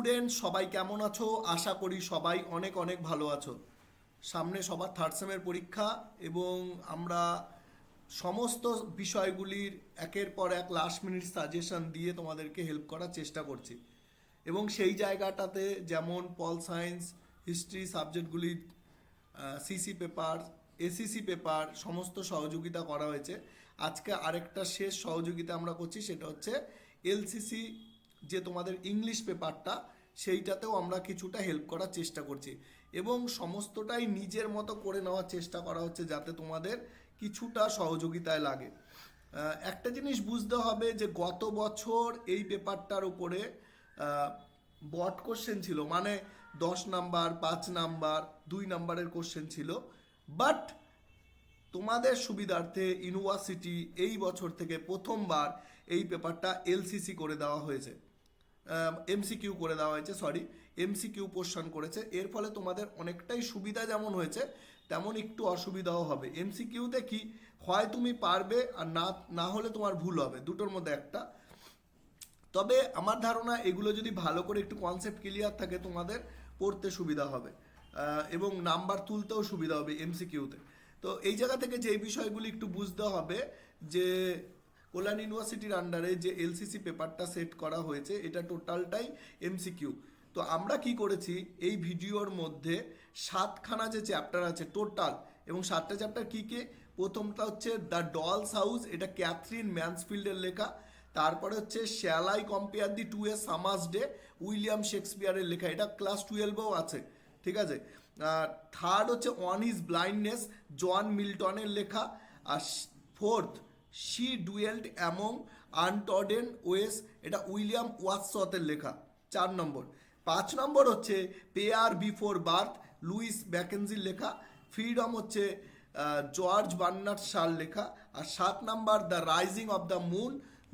Student সবাই কেমন আছো? আশা করি সবাই অনেক অনেক ভালো আছো। সামনে সবার থার্ড সেমের পরীক্ষা এবং আমরা সমস্ত বিষয়গুলির একের পর এক লাস্ট মিনিট সাজেশন দিয়ে তোমাদেরকে হেল্প করার চেষ্টা করছি। এবং সেই জায়গাটাতে যেমন পল সায়েন্স, হিস্ট্রি সাবজেক্টগুলির সিসি পেপার, এসিসি পেপার সমস্ত সহযোগিতা করা হয়েছে। আজকে আরেকটা শেষ সহযোগিতা আমরা করছি, সেটা হচ্ছে এলসিসি যে তোমাদের ইংলিশ পেপারটা, সেইটাতেও আমরা কিছুটা হেল্প করার চেষ্টা করছি এবং সমস্তটাই নিজের মতো করে নেওয়ার চেষ্টা করা হচ্ছে যাতে তোমাদের কিছুটা সহযোগিতায় লাগে। একটা জিনিস বুঝতে হবে যে গত বছর এই পেপারটার উপরে বট কোশ্চেন ছিল, মানে 10 নাম্বার, 5 নাম্বার, 2 নাম্বারের কোশ্চেন ছিল। বাট তোমাদের সুবিধার্থে ইউনিভার্সিটি এই বছর থেকে প্রথমবার এই পেপারটা এলসিসি করে দেওয়া হয়েছে, এমসিকিউ করে দেওয়া হয়েছে, এমসিকিউ পোর্শন করেছে। এর ফলে তোমাদের অনেকটাই সুবিধা যেমন হয়েছে তেমন একটু অসুবিধাও হবে। এমসিকিউতে কি হয়, তুমি পারবে, আর না না হলে তোমার ভুল হবে, দুটোর মধ্যে একটা। তবে আমার ধারণা এগুলো যদি ভালো করে একটু কনসেপ্ট ক্লিয়ার থাকে তোমাদের পড়তে সুবিধা হবে এবং নাম্বার তুলতেও সুবিধা হবে এমসিকিউতে। তো এই জায়গা থেকে যে বিষয়গুলি একটু বুঝতে হবে যে কল্যাণ ইউনিভার্সিটির আন্ডারে যে এলসিসি পেপারটা সেট করা হয়েছে এটা টোটালটাই এমসিকিউ। তো আমরা কি করেছি, এই ভিডিওর মধ্যে 7খানা যে চ্যাপ্টার আছে টোটাল, এবং 7টা চ্যাপ্টার কী কী? প্রথমটা হচ্ছে দ্য ডলস হাউস, এটা ক্যাথরিন ম্যানসফিল্ডের লেখা। তারপরে হচ্ছে shall I compare thee to a summer's day, William শেক্সপিয়ারের লেখা, এটা ক্লাস 12-এও আছে, ঠিক আছে। থার্ড হচ্ছে অন হিজ ব্লাইন্ডনেস, জন মিল্টনের লেখা। আর fourth she dwelt among untrodden ways, এটা উইলিয়াম ওয়াটসওয়ার্থের লেখা 4 নম্বর। 5 নম্বর হচ্ছে পেয়ার বিফোর বার্থ, লুইস ম্যাকেনজির লেখা। ফ্রিডম হচ্ছে জর্জ বার্নার্ড শার লেখা। আর 7 নম্বর the rising of the moon,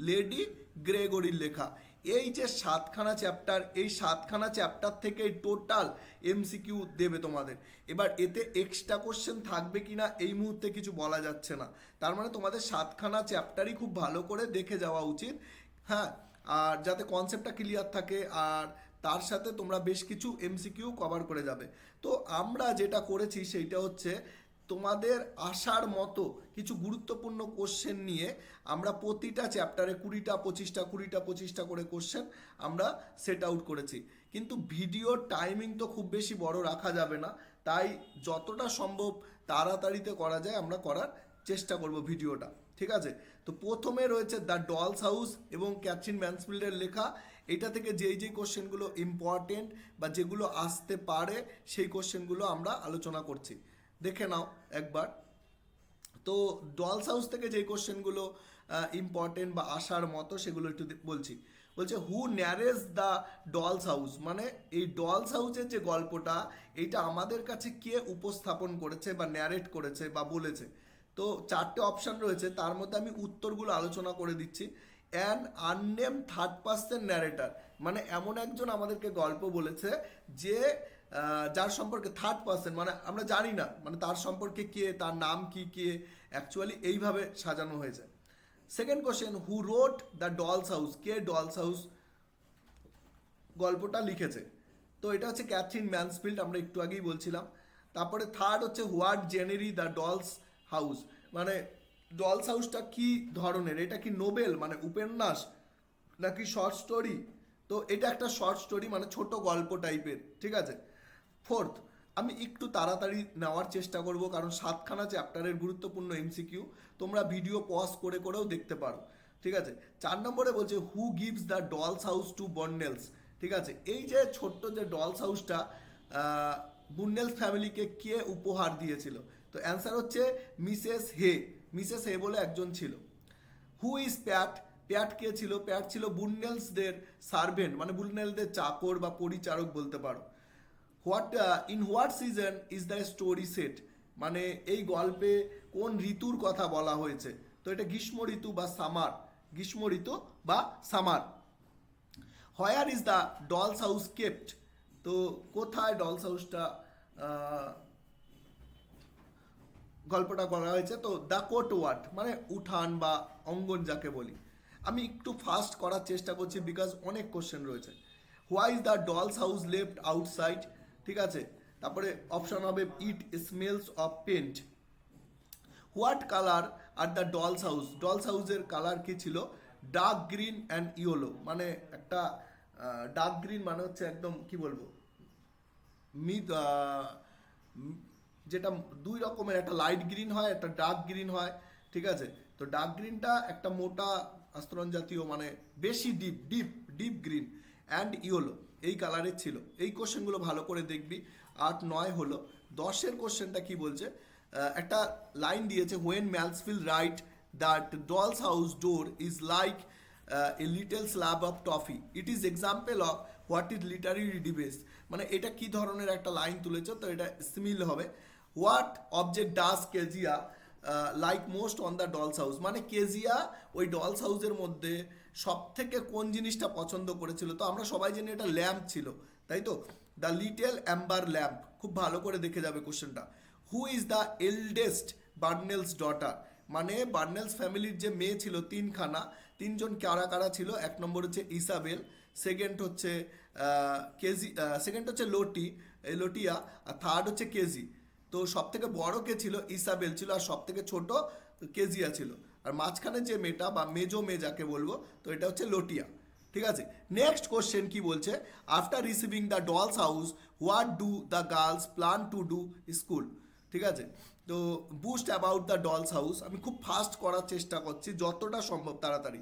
lady গ্রেগরির লেখা। এই যে 7খানা চ্যাপ্টার, এই 7খানা চ্যাপ্টার থেকে টোটাল এমসিকিউ দেবে তোমাদের। এবার এতে এক্সট্রা কোশ্চেন থাকবে কিনা এই মুহূর্তে কিছু বলা যাচ্ছে না, তার মানে তোমাদের 7খানা চ্যাপ্টারই খুব ভালো করে দেখে যাওয়া উচিত, হ্যাঁ। আর যাতে কনসেপ্টটা ক্লিয়ার থাকে, আর তার সাথে তোমরা বেশ কিছু এমসিকিউ কভার করে যাবে। তো আমরা যেটা করেছি সেইটা হচ্ছে তোমাদের আসার মতো কিছু গুরুত্বপূর্ণ কোশ্চেন নিয়ে আমরা প্রতিটা চ্যাপ্টারে 20টা 25টা করে কোশ্চেন আমরা সেট আউট করেছি। কিন্তু ভিডিওর টাইমিং তো খুব বেশি বড় রাখা যাবে না, তাই যতটা সম্ভব তাড়াতাড়িতে করা যায় আমরা করার চেষ্টা করব ভিডিওটা, ঠিক আছে। তো প্রথমে রয়েছে দ্য ডলস হাউস এবং ক্যাথরিন ম্যানসফিল্ডের লেখা। এটা থেকে যেই কোশ্চেনগুলো ইম্পর্টেন্ট বা যেগুলো আসতে পারে সেই কোশ্চেনগুলো আমরা আলোচনা করছি, দেখে নাও একবার। তো ডলস হাউস থেকে যে কোশ্চেনগুলো ইম্পর্টেন্ট বা আসার মতো সেগুলো একটু বলছি। বলছে হু ন্যারেজ দ্য ডলস হাউস, মানে এই ডলস হাউসের যে গল্পটা এইটা আমাদের কাছে কে উপস্থাপন করেছে বা ন্যারেট করেছে বা বলেছে। তো 4টে অপশান রয়েছে, তার মধ্যে আমি উত্তরগুলো আলোচনা করে দিচ্ছি। An unnamed third person narrator, মানে এমন একজন আমাদেরকে গল্প বলেছে যে যার সম্পর্কে থার্ড পার্সন, মানে আমরা জানি না মানে তার সম্পর্কে কে, তার নাম কি, কে অ্যাকচুয়ালি এইভাবে সাজানো হয়েছে। Second question who wrote the doll's house, K dolls house গল্পটা লিখেছে। তো এটা হচ্ছে ক্যাথরিন ম্যানসফিল্ড, আমরা একটু আগেই বলছিলাম। তারপরে থার্ড হচ্ছে হোয়াট জেনেরি দ্য ডলস হাউস, মানে ডলস হাউসটা কি ধরনের, এটা কি নোবেল মানে উপন্যাস নাকি শর্ট স্টোরি? তো এটা একটা শর্ট স্টোরি, মানে ছোট গল্প টাইপের, ঠিক আছে। ফোর্থ, আমি একটু তাড়াতাড়ি নেওয়ার চেষ্টা করব কারণ 7খানা চ্যাপ্টারের গুরুত্বপূর্ণ এমসিকিউ, তোমরা ভিডিও পজ করে করেও দেখতে পারো, ঠিক আছে। 4 নম্বরে বলছে who gives the doll's house to Burnells, ঠিক আছে। এই যে ছোট্ট যে ডলস হাউসটা বুন্ডেলস ফ্যামিলিকে কে উপহার দিয়েছিল? তো অ্যান্সার হচ্ছে মিসেস হে, মিসেস হে বলে একজন ছিল। হু ইজ প্যাট, প্যাট কে ছিল? প্যাট ছিল বুন্ডেলসদের সার্ভেন্ট, মানে বুন্ডেলসদের চাকর বা পরিচারক বলতে পারো। In what season is the story set, মানে এই গল্পে কোন ঋতুর কথা বলা হয়েছে? তো এটা গ্রীষ্ম ঋতু বা সামার, গ্রীষ্ম ঋতু বা summer. Where is the doll's house kept, তো কোথায় ডলস হাউসটা গল্পটা করা হয়েছে? তো দ্য কোর্ট ওয়ার্ড, মানে উঠান বা অঙ্গন যাকে বলি। আমি একটু ফাস্ট করার চেষ্টা করছি বিকজ অনেক কোশ্চেন রয়েছে। Why is the doll's house left outside, ঠিক আছে। তারপরে অপশন হবে it smells of paint. What colour are the doll's house, doll's হাউসের কালার কি ছিল, ডার্ক গ্রিন অ্যান্ড ইয়েলো, মানে একটা ডার্ক গ্রিন মানে হচ্ছে একদম কি বলবো মিড, যেটা দুই রকমের, একটা লাইট গ্রিন হয় একটা ডার্ক গ্রিন হয়, ঠিক আছে। তো ডার্ক গ্রিনটা একটা মোটা আস্তরণ জাতীয়, মানে বেশি deep deep deep green, and yellow এই কালারের ছিল। এই কোশ্চেনগুলো ভালো করে দেখবি। 8, 9 হলো। 10-এর কোশ্চেনটা কি বলছে, একটা লাইন দিয়েছে, when Mansfield write that doll's house door is like a little slab of toffee, it is example of what is literary device, মানে এটা কি ধরনের একটা লাইন তুলেছে, তো এটা সিমিল হবে। What object does Kezia like most on the doll's house, মানে কেজিয়া ওই ডলস হাউসের মধ্যে সব থেকে কোন জিনিসটা পছন্দ করেছিল, তো আমরা সবাই জানি এটা ল্যাম্প ছিল, তাই তো, দ্য লিটল অ্যাম্বার ল্যাম্প। খুব ভালো করে দেখে যাবে কোশ্চেনটা। Who is the eldest Burnells daughter, মানে বার্নেলস ফ্যামিলির যে মেয়ে ছিল তিনজন কারা কারা ছিল, 1 নম্বর হচ্ছে ইসাবেল, সেকেন্ড হচ্ছে লোটিয়া, আর থার্ড হচ্ছে কেজি। তো সব থেকে বড় কে ছিল, ইসাবেল ছিল, আর সব থেকে ছোট কেজিয়া ছিল, আর মাঝখানে যে মেয়েটা বা মেজো মেয়ে যাকে বলবো, তো এটা হচ্ছে লোটিয়া, ঠিক আছে। নেক্সট কোশ্চেন কি বলছে, after receiving the doll's house what do the girls plan to do school, ঠিক আছে। তো boast about the doll's house, আমি খুব ফাস্ট করার চেষ্টা করছি যতটা সম্ভব তাড়াতাড়ি।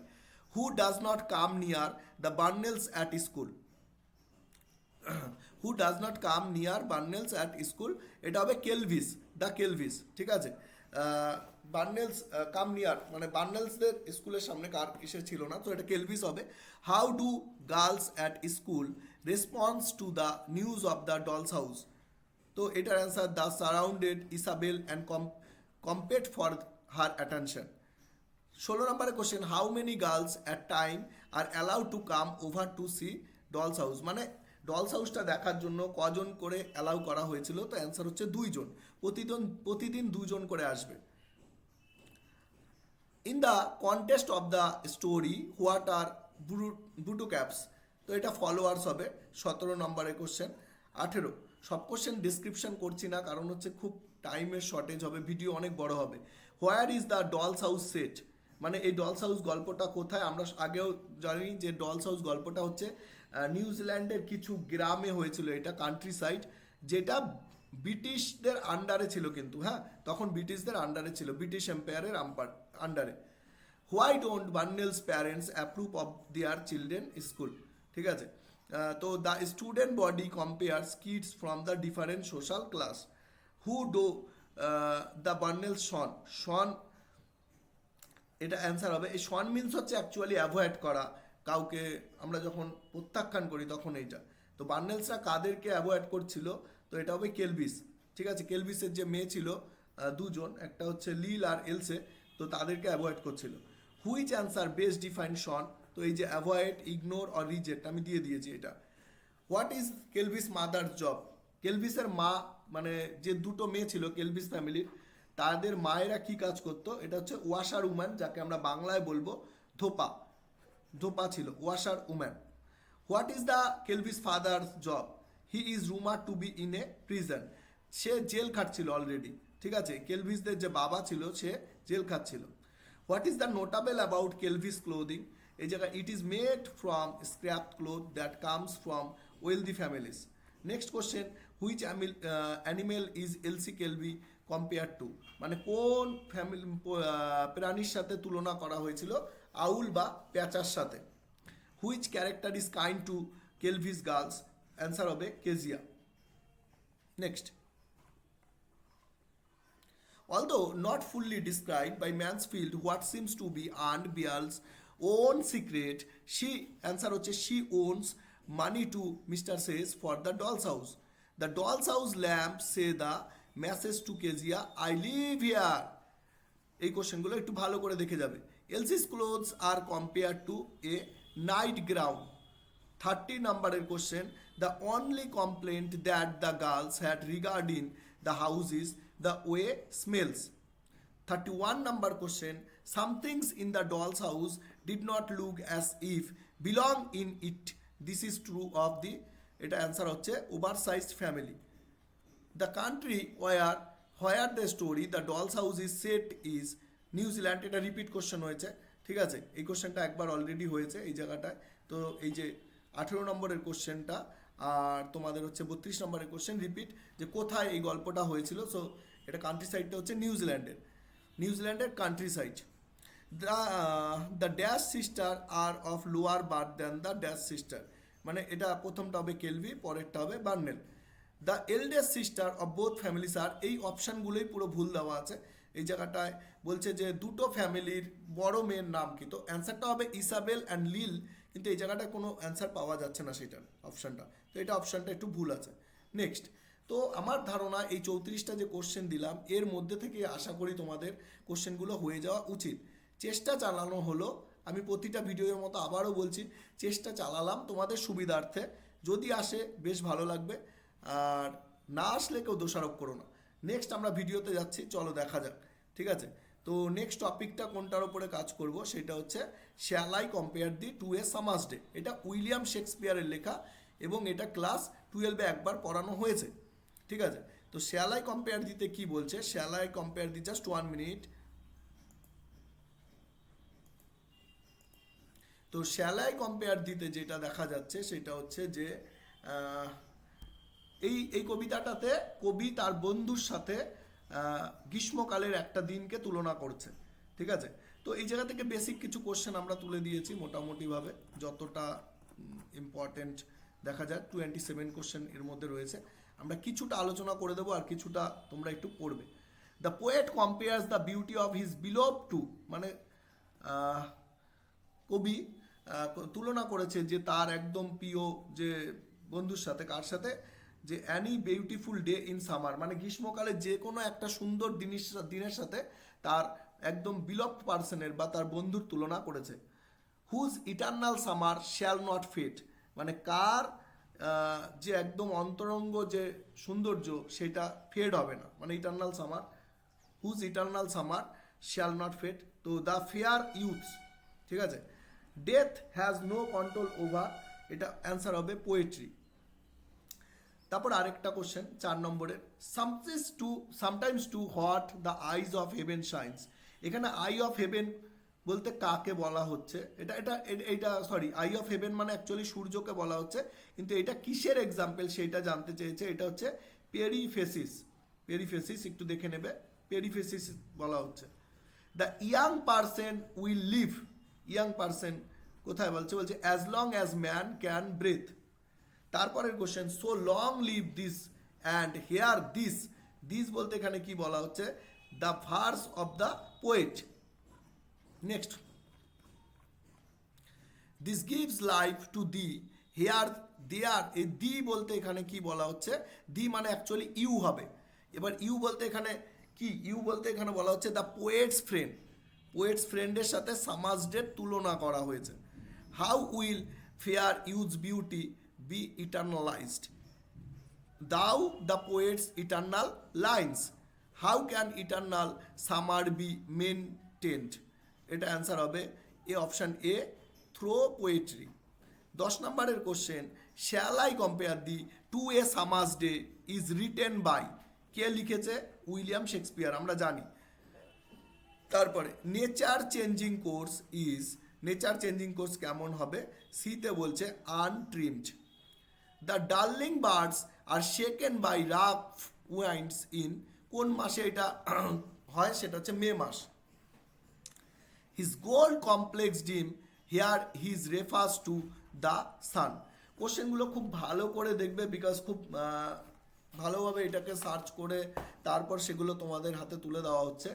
Who does not come near the Burnells at school, who does not come near Burnells at school, এটা হবে কেলভিস, দ্য কেলভিস, ঠিক আছে। বার্নেলস কাম নিয়ার মানে বার্নেলসদের স্কুলের সামনে কার কিসের ছিল না, তো এটা কেলভিস হবে। How do girls at school response to the news of the doll's house, তো এটার answer the surrounded Isabel and compete for her attention. 16 নম্বরের question, how many girls at time are allowed to come over to see doll's house, মানে doll's হাউসটা দেখার জন্য কজন করে allow করা হয়েছিল, তো অ্যান্সার হচ্ছে 2 জন, প্রতিদিন 2 জন করে আসবে। In the contest of the story what are brutal caps, তো এটা ফলোয়ার্স হবে। 17 নম্বরের কোশ্চেন। 18, সব কোশ্চেন ডিসক্রিপশন করছি না, কারণ হচ্ছে খুব টাইমের শর্টেজ হবে, ভিডিও অনেক বড় হবে। Where is the doll's house set, মানে এই ডলস হাউস গল্পটা কোথায়, আমরা আগেও জানি যে ডলস হাউস গল্পটা হচ্ছে নিউজিল্যান্ডের কিছু গ্রামে হয়েছিল, এটা কান্ট্রি সাইড, যেটা ব্রিটিশদের আন্ডারে ছিল, কিন্তু হ্যাঁ তখন ব্রিটিশদের আন্ডারে ছিল, ব্রিটিশ এম্পায়ারের আন্ডারে। Why don't Burnells parents approve of their children school, ঠিক আছে। তো the student body compares kids from the different social class. Who do the Burnells shun, এটা অ্যান্সার হবে। এই শন মিনস হচ্ছে অ্যাকচুয়ালি অ্যাভয়েড করা, কাউকে আমরা যখন প্রত্যাখ্যান করি তখন এইটা। তো বার্নেলসরা কাদেরকে অ্যাভয়েড করছিল, তো এটা হবে কেলভিস, ঠিক আছে। কেলভিসের যে মেয়ে ছিল 2 জন, একটা হচ্ছে লিল আর এলসে, তো তাদেরকে অ্যাভয়েড করছিল। হুইচ অ্যান্সার বেস্ট ডিফাইন শন, তো এই যে অ্যাভয়েড, ইগনোর আর রিজেক্ট আমি দিয়ে দিয়েছি এটা। হোয়াট ইজ কেলভিস মাদার জব, কেলভিসের মা মানে যে 2টো মেয়ে ছিল কেলভিস ফ্যামিলির, তাদের মায়েরা কি কাজ করতো, এটা হচ্ছে ওয়াশার উম্যান, যাকে আমরা বাংলায় বলবো ধোপা ছিল, washer woman. What is the Kelveys father job, he is rumour to be in a prison, সে জেল খাটছিল অলরেডি, ঠিক আছে। কেলভিসদের যে বাবা ছিল সে জেল খাটছিল। What is the notable about Kelveys clothing, এই জায়গায় it is made from scrap cloth that comes from wealthy families. Next question, which animal is Else Kelvey compare to, মানে কোন ফ্যামিলি প্রাণীর সাথে তুলনা করা হয়েছিল, আউল বা প্যাঁচার সাথে। Which character is kind to Kelveys girls, answer হবে Kezia. Next, although not fully described by Mansfield what seems to be Aunt Beale's own secret, she answer হচ্ছে she owns money to Mr. Says for the doll's house. The doll's house lamp say the message to Kezia, I live here. এই কোশ্চেনগুলো একটু ভালো করে দেখে যাবে। Else's clothes are compare to a nightgown. 30 নম্বরের question, the only complaint that the girls had regarding the house is the way smells. 31 number question, some things in the doll's house did not look as if belong in it this is true of the, এটা answer হচ্ছে oversized family. The country where the story the doll's house is set is New Zealand. এটা repeat question হয়েছে, ঠিক আছে, এই কোশ্চেনটা একবার already হয়েছে এই জায়গাটায়। তো এই যে 18 নম্বরের কোশ্চেনটা আর তোমাদের হচ্ছে 32 নম্বরের কোশ্চেন রিপিট, যে কোথায় এই গল্পটা হয়েছিল। সো এটা কান্ট্রি সাইডটা হচ্ছে নিউজিল্যান্ডের country side. The dash sister are of lower birth than the dash sister, মানে এটা প্রথমটা হবে কেলভি, পরেরটা হবে Burnell. The eldest sister of both families are, এই অপশানগুলোই পুরো ভুল দেওয়া আছে। এই জায়গাটায় বলছে যে দুটো ফ্যামিলির বড় মেয়ের নাম কি, তো অ্যান্সারটা হবে ইসাবেল অ্যান্ড লিল, কিন্তু এই জায়গাটায় কোনো অ্যান্সার পাওয়া যাচ্ছে না সেটার অপশানটা, তো এটা অপশানটা একটু ভুল আছে। নেক্সট, তো আমার ধারণা এই 34টা যে কোশ্চেন দিলাম এর মধ্যে থেকে আশা করি তোমাদের কোশ্চেনগুলো হয়ে যাওয়া উচিত। চেষ্টা চালানো হলো, আমি প্রতিটা ভিডিওর মতো আবারও বলছি, চেষ্টা চালালাম তোমাদের সুবিধার্থে। যদি আসে বেশ ভালো লাগবে, আর না আসলে কেউ দোষারোপ করো না। নেক্সট আমরা ভিডিওতে যাচ্ছি, চলো দেখা যাক, ঠিক আছে। তো নেক্সট টপিকটা কোনটার উপরে কাজ করব সেটা হচ্ছে shall I compare thee to a summer's day. এটা উইলিয়াম শেক্সপিয়ারের লেখা এবং এটা ক্লাস 12-এ একবার পড়ানো হয়েছে, ঠিক আছে। তো শ্যাল আই কম্পেয়ার দিতে কি বলছে, shall I compare the, just 1 minute. তো শ্যাল আই কম্পেয়ার দিতে যেটা দেখা যাচ্ছে সেটা হচ্ছে যে এই কবিতাটাতে কবি তার বন্ধুর সাথে গ্রীষ্মকালের একটা দিনকে তুলনা করছে, ঠিক আছে। তো এই জায়গা থেকে বেসিক কিছু কোশ্চেন আমরা তুলে দিয়েছি মোটামুটিভাবে, যতটা ইম্পর্টেন্ট দেখা যায়। 27 কোশ্চেন এর মধ্যে রয়েছে, আমরা কিছুটা আলোচনা করে দেবো আর কিছুটা তোমরা একটু পড়বে। The poet compares the beauty of his beloved to, মানে কবি তুলনা করেছে যে তার একদম প্রিয় যে বন্ধুর সাথে, কার সাথে, যে any beautiful day in summer, মানে গ্রীষ্মকালে যে কোনো একটা সুন্দর দিনের সাথে তার একদম বিলভড পার্সনের বা তার বন্ধুর তুলনা করেছে। Whose eternal summer shall not fade, মানে কার যে একদম অন্তরঙ্গ যে সৌন্দর্য সেটা ফেড হবে না, মানে eternal summer, whose eternal summer shall not fade. তো দ্য ফেয়ার ইউথস, ঠিক আছে। Death has no control over, এটা অ্যান্সার হবে পোয়েট্রি। তারপর আরেকটা কোশ্চেন 4 নম্বরের, sometimes to what the eyes of heaven shines. এখানে আই অফ হেভেন বলতে কাকে বলা হচ্ছে, এটা সরি, আই অফ হেভেন মানে অ্যাকচুয়ালি সূর্যকে বলা হচ্ছে, কিন্তু এটা কিসের এক্সাম্পল সেইটা জানতে চেয়েছে। এটা হচ্ছে পেরিফেসিস, একটু দেখে নেবে, পেরিফেসিস বলা হচ্ছে। The young person will live, young person কোথায় বলছে as long as man can breathe. তারপরের question, so long live this and here this বলতে এখানে কি বলা হচ্ছে, the verse of the poet. Next, this gives life to thee here there, এই thee বলতে এখানে কি বলা হচ্ছে, দি মানে অ্যাকচুয়ালি ইউ হবে। এবার ইউ বলতে এখানে কি, ইউ বলতে এখানে বলা হচ্ছে দ্য পোয়েটস ফ্রেন্ডের সাথে সামার্স ডের তুলনা করা হয়েছে। How will fair use beauty be eternalized, thou the poet's eternal lines, how can eternal summer be maintained, এটা অ্যান্সার হবে A, option A, through poetry. 10 নম্বরের question, shall I compare thee to a summer's day is written by, কে লিখেছে, William Shakespeare, আমরা জানি। তারপরে nature changing course কেমন হবে, সিতে বলছে untrimmed. The darling birds are shaken by rough winds in, কোন মাসে এটা হয়, সেটা হচ্ছে মে মাস। His gold complex dim here his refers to the sun. কোশ্চেনগুলো খুব ভালো করে দেখবে, বিকজ খুব ভালোভাবে এটাকে সার্চ করে তারপর সেগুলো তোমাদের হাতে তুলে দেওয়া হচ্ছে।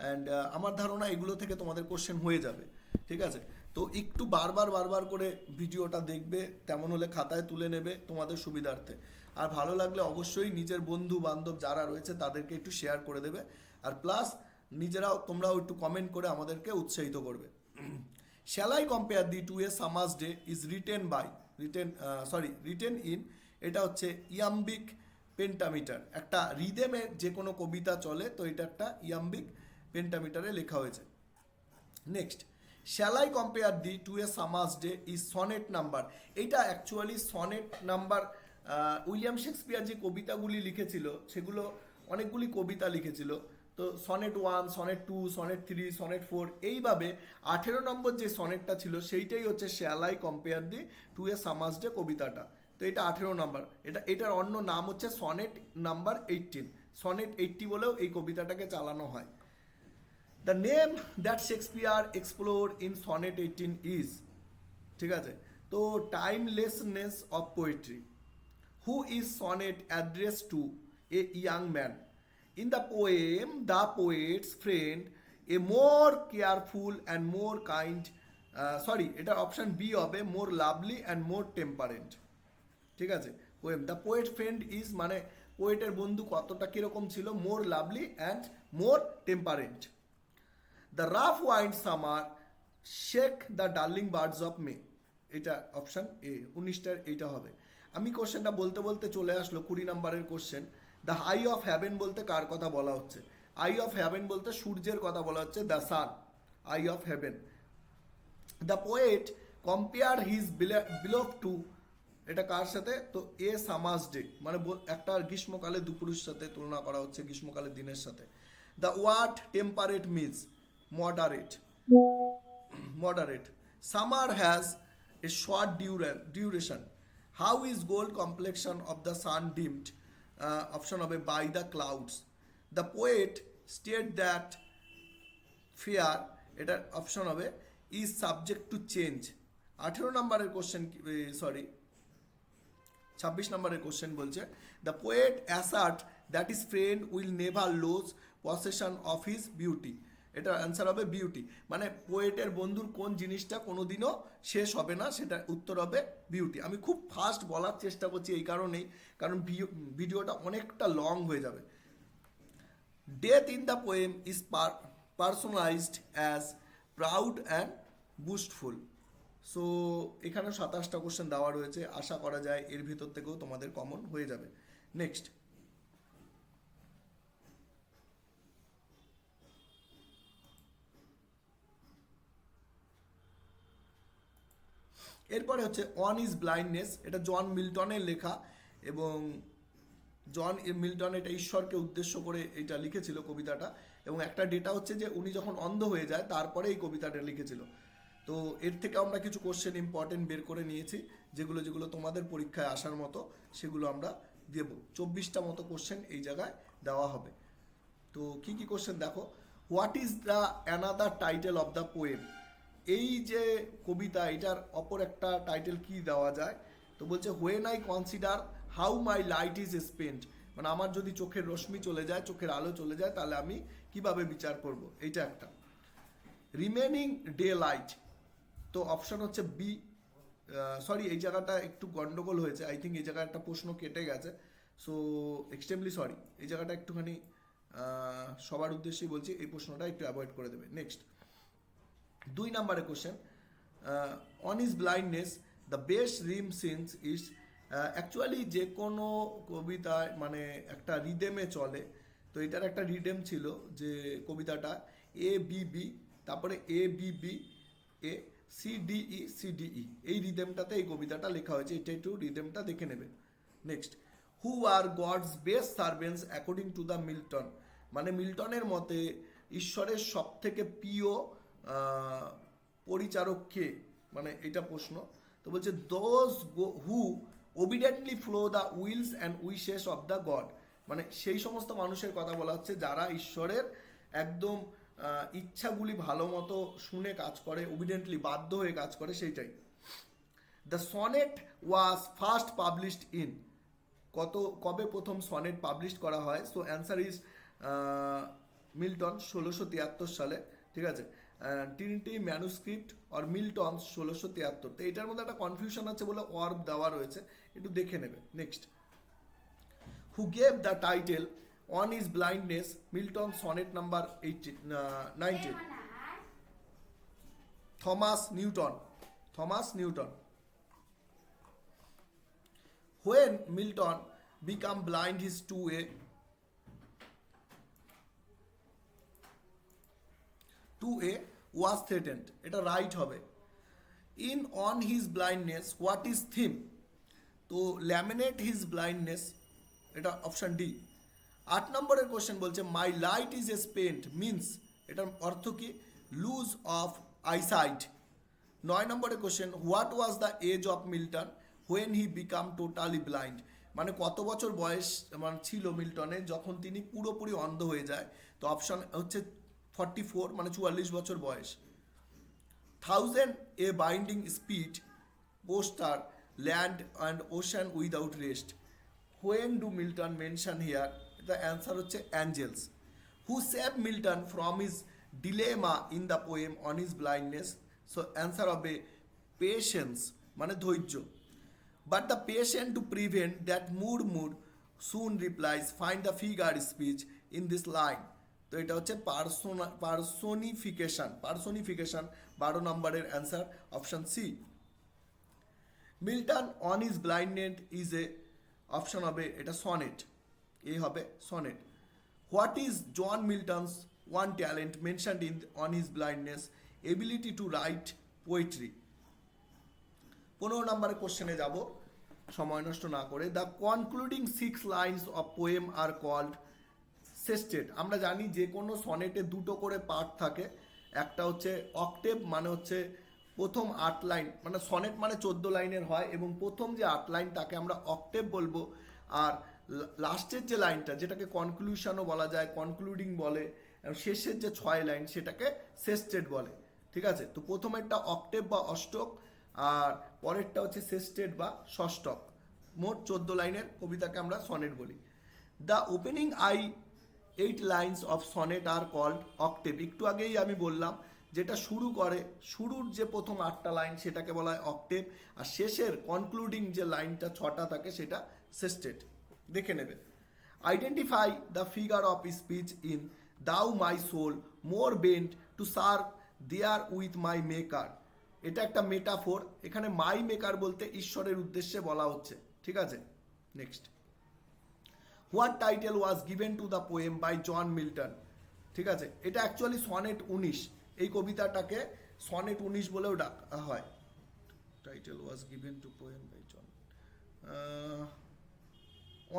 অ্যান্ড আমার ধারণা এগুলো থেকে তোমাদের কোশ্চেন হয়ে যাবে, ঠিক আছে। তো একটু বারবার করে ভিডিওটা দেখবে, তেমন হলে খাতায় তুলে নেবে তোমাদের সুবিধার্থে। আর ভালো লাগলে অবশ্যই নিজের বন্ধু বান্ধব যারা রয়েছে তাদেরকে একটু শেয়ার করে দেবে, আর প্লাস তোমরাও একটু কমেন্ট করে আমাদেরকে উৎসাহিত করবে। Shall I compare thee to a summer's day is written in, এটা হচ্ছে ইয়াম্বিক পেন্টামিটার, একটা রিদেমে যে কোনো কবিতা চলে, তো এটা একটা ইয়াম্বিক পেন্টামিটারে লেখা হয়েছে। Next, shall I compare thee to a summer's day is sonnet number. এইটা actually sonnet number. William Shakespeare যে কবিতাগুলি লিখেছিল সেগুলো অনেকগুলি কবিতা লিখেছিল। তো সনেট 1, সনেট 2, সনেট 3, সনেট 4, এইভাবে 18 নম্বর যে সনেটটা ছিল সেইটাই হচ্ছে shall I compare thee to a summer's day কবিতাটা। তো এটা 18 নম্বর। এটার অন্য নাম হচ্ছে সনেট নাম্বার 18। সনেট 80 বলেও এই কবিতাটাকে চালানো হয়। The name that Shakespeare explore in sonnet 18 is, ঠিক আছে, তো timelessness of poetry. Who is sonnet address to a young man? In the poem the poet's friend a more careful and more kind, sorry এটা option B হবে, more lovely and more temperate, ঠিক আছে। Poem the poet friend is মানে পোয়েটের বন্ধু কতটা কিরকম ছিল, more lovely and more temperate. The rough wind summer shake the darling birds of May, এটা অপশন এ 19টার এইটা হবে। আমি কোশ্চেনটা বলতে বলতে চলে আসলো 20 নম্বরের question. The eye of heaven বলতে কার কথা বলা হচ্ছে? আই অফ হ্যাভেন বলতে সূর্যের কথা বলা হচ্ছে, the sun, eye of heaven. The poet compare his beloved to, এটা কার সাথে? তো এ সামার্স ডে মানে একটা গ্রীষ্মকালে দুপুরের সাথে তুলনা করা হচ্ছে, গ্রীষ্মকালের দিনের সাথে। The word temperate means moderate, moderate. Summer has a short duration. How is gold complexion of the sun dimmed? Option হবে by the clouds. The poet state that fair, এটার অপশন হবে ইজ সাবজেক্ট টু চেঞ্জ। 18 নম্বরের question, sorry 26 নম্বরের question বলছে the poet assert that his friend will never lose possession of his beauty. এটার answer হবে beauty, মানে পোয়েটের বন্ধুর কোন জিনিসটা কোনোদিনও শেষ হবে না, সেটা উত্তর হবে বিউটি। আমি খুব ফাস্ট বলার চেষ্টা করছি এই কারণেই, কারণ ভিডিওটা অনেকটা লং হয়ে যাবে। Death in the poem is personalized as proud and boastful. So এখানে 27টা কোশ্চেন দেওয়া রয়েছে, আশা করা যায় এর ভিতর থেকেও তোমাদের কমন হয়ে যাবে। নেক্সট, এরপরে হচ্ছে অন ইজ ব্লাইন্ডনেস। এটা জন মিল্টনের লেখা, এবং জন মিল্টন এটা ঈশ্বরকে উদ্দেশ্য করে এটা লিখেছিল কবিতাটা, এবং একটা ডেটা হচ্ছে যে উনি যখন অন্ধ হয়ে যায় তারপরে এই কবিতাটা লিখেছিল। তো এর থেকে আমরা কিছু কোশ্চেন ইম্পর্টেন্ট বের করে নিয়েছি, যেগুলো যেগুলো তোমাদের পরীক্ষায় আসার মতো সেগুলো আমরা দেব। 24টা মতো কোশ্চেন এই জায়গায় দেওয়া হবে। তো কি কি কোশ্চেন দেখো। What is the another title of the poem? এই যে কবিতা এটার অপর একটা টাইটেল কি দেওয়া যায়? তো বলছে when I consider how my light is spent, মানে আমার যদি চোখের রশ্মি চলে যায়, চোখের আলো চলে যায়, তাহলে আমি কিভাবে বিচার করব, এইটা একটা। রিমেনিং ডে লাইট, তো অপশন হচ্ছে বি, সরি এই জায়গাটা একটু গন্ডগোল হয়েছে, আই থিঙ্ক এই জায়গায় একটা প্রশ্ন কেটে গেছে, সো এক্সট্রিমলি সরি, এই জায়গাটা একটুখানি সবার উদ্দেশ্যেই বলছি, এই প্রশ্নটা একটু অ্যাভয়েড করে দেবে। নেক্সট, 2 নম্বরের question, on is blindness the best Rim since is. Actually যে কোনো কবিতায় মানে একটা রিদেমে চলে, তো এটার একটা রিদেম ছিল যে কবিতাটা এ বি বি, তারপরে A B B A CDE CDE, এই রিদেমটাতে এই কবিতাটা লেখা হয়েছে, এটা একটু রিদেমটা দেখে নেবে। Next, who are God's best servants according to the Milton, মানে মিল্টনের মতে ঈশ্বরের সব থেকে প্রিয় পরিচারক কে, মানে এটা প্রশ্ন। তো বলছে those who obediently follow the wills and wishes of the God, মানে সেই সমস্ত মানুষের কথা বলা হচ্ছে যারা ঈশ্বরের একদম ইচ্ছাগুলি ভালো মতো শুনে কাজ করে, ওবিডেন্টলি বাধ্য হয়ে কাজ করে, সেইটাই। The sonnet was first published in, কবে প্রথম সনেট পাবলিশ করা হয়? সো অ্যান্সার ইজ মিল্টন 1673 সালে, ঠিক আছে। ট্রিনিটি ম্যানুস্ক্রিপ্ট অর মিল্টন 1673, তো এটার মধ্যে একটা কনফিউশন আছে বলে অর্ব দেওয়া রয়েছে, একটু দেখে নেবে। Next, who gave the title on is blindness Milton sonnet number 19? Thomas Newton, Thomas Newton. When Milton became blind his to a was threatened, এটা রাইট হবে। In on his blindness what is theme, তো lament his blindness, এটা option D. 8 নম্বরের question বলছে my light is a spent means, এটার অর্থ কি? Loss of eyesight. 9 নম্বরের question what was the age of Milton when he become totally blind, মানে কত বছর বয়স মানে ছিল মিল্টনের যখন তিনি পুরোপুরি অন্ধ হয়ে যায়? তো অপশান হচ্ছে 44, মানে 44 বছর বয়স। 1000 a bidding speed post o'er land and ocean without rest, when do Milton mention here? The answer হচ্ছে angels. Who save Milton from his dilemma in the poem on his blindness? So answer হবে patience, মানে ধৈর্য। But the patient to prevent that mood soon replies, find the figure speech in this line. তো এটা হচ্ছে personification, 12 নম্বরের answer option C. Milton on is blindness is a, option হবে এটা sonnet, A হবে sonnet. What is John Milton's one talent mentioned in on his blindness? Ability to write poetry. 15 নম্বরের কোশ্চেনে যাব সময় নষ্ট না করে। The concluding 6 lines of poem are called sestet. আমরা জানি যে কোনো সনেটে দুটো করে পার্ট থাকে, একটা হচ্ছে অক্টেভ, মানে হচ্ছে প্রথম 8 লাইন, মানে সনেট মানে 14 লাইনের হয় এবং প্রথম যে 8 লাইন তাকে আমরা অক্টেভ বলবো, আর লাস্টের যে লাইনটা যেটাকে কনক্লুশনও বলা যায়, কনক্লুডিং বলে, শেষের যে 6 লাইন সেটাকে সেস্টেড বলে। ঠিক আছে, তো প্রথমেরটা অক্টেভ বা অষ্টক, আর পরেরটা হচ্ছে সেস্টেড বা ষষ্ঠক। মোট 14 লাইনের কবিতাকে আমরা সনেট বলি। The opening 8 lines of sonnet are called octave. একটু আগেই আমি বললাম যেটা শুরু করে, শুরুর যে প্রথম 8টা লাইন সেটাকে বলা হয় অক্টেভ, আর শেষের কনক্লুডিং যে লাইনটা 6টা থাকে সেটা সেস্টেড। দেখে নেবে। Identify the figure of speech in though my soul more bent to serve therewith my maker. এটা একটা মেটাফোর, এখানে মাই মেকার বলতে ঈশ্বরের উদ্দেশ্যে বলা হচ্ছে। ঠিক আছে, next. What title was given to the poem by John Milton? ঠিক আছে, এটা অ্যাকচুয়ালি সনেট 19, এই কবিতাটাকে সনেট 19 বলেও ডাকা হয়। Title was given to poem by John,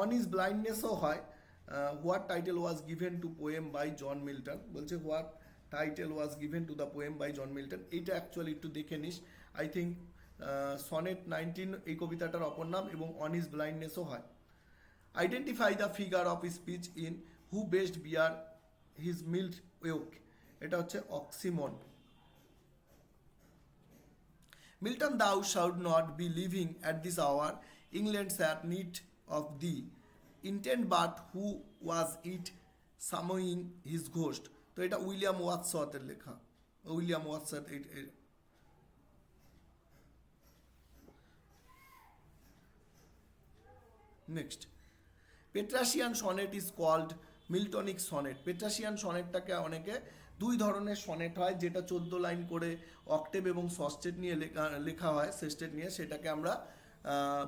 on his ব্লাইন্ডনেসও হয়। What title was given to poem by John Milton, বলছে what title was given to the poem by John Milton. এইটা actually একটু দেখে নিস, আই থিঙ্ক সনেট 19 এই কবিতাটার অপর নাম, এবং অন ইজ ব্লাইন্ডনেসও হয়। Identify the figure of speech in who best bear his mild yoke, এটা হচ্ছে oxymoron. Milton thou should not be living at this hour, England sat need of the intent but who was it summoning his ghost. তো এটা William ওয়াটসওয়ার্থের লেখা, William Wordsworth. Next, Petrarchan sonnet is called Miltonic sonnet. Petrarchan সনেটটাকে অনেকে 2 ধরনের sonnet হয়, যেটা 14 line করে অক্টেভ এবং সস্টেট নিয়ে লেখা হয়, সেস্টেট নিয়ে, সেটাকে আমরা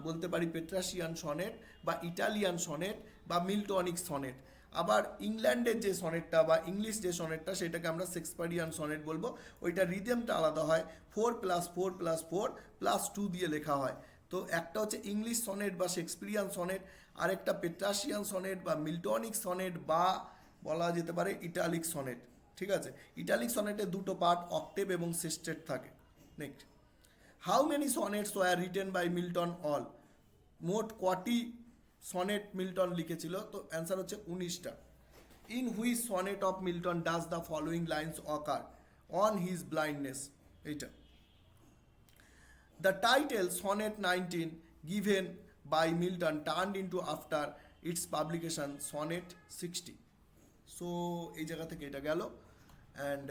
বলতে পারি পেট্রাশিয়ান সনেট বা ইটালিয়ান সনেট বা মিল্টনিক সনেট। আবার ইংল্যান্ডের যে সনেটটা বা ইংলিশ যে সনেটটা সেটাকে আমরা শেক্সপিয়ারিয়ান সনেট বলবো। ওইটা রিদেমটা আলাদা হয়, 4+4+4+2 দিয়ে লেখা হয়। তো একটা হচ্ছে ইংলিশ সনেট বা শেক্সপিয়ারিয়ান সনেট, আর একটা পেট্রাশিয়ান সনেট বা মিল্টনিক সনেট বা বলা যেতে পারে ইটালিক সনেট। ঠিক আছে, ইটালিক সনেটের 2টো পার্ট অক্টেভ এবং সেস্টেট থাকে। Next, how many sonnets were written by Milton all? মোট কটি সনেট মিল্টন লিখেছিল? তো অ্যান্সার হচ্ছে 19টা। In which sonnet of Milton does the following lines occur? On his blindness, এইটা। The title Sonnet 19 given by Milton turned into after its publication Sonnet 60. So এই জায়গা থেকে এটা গেল। অ্যান্ড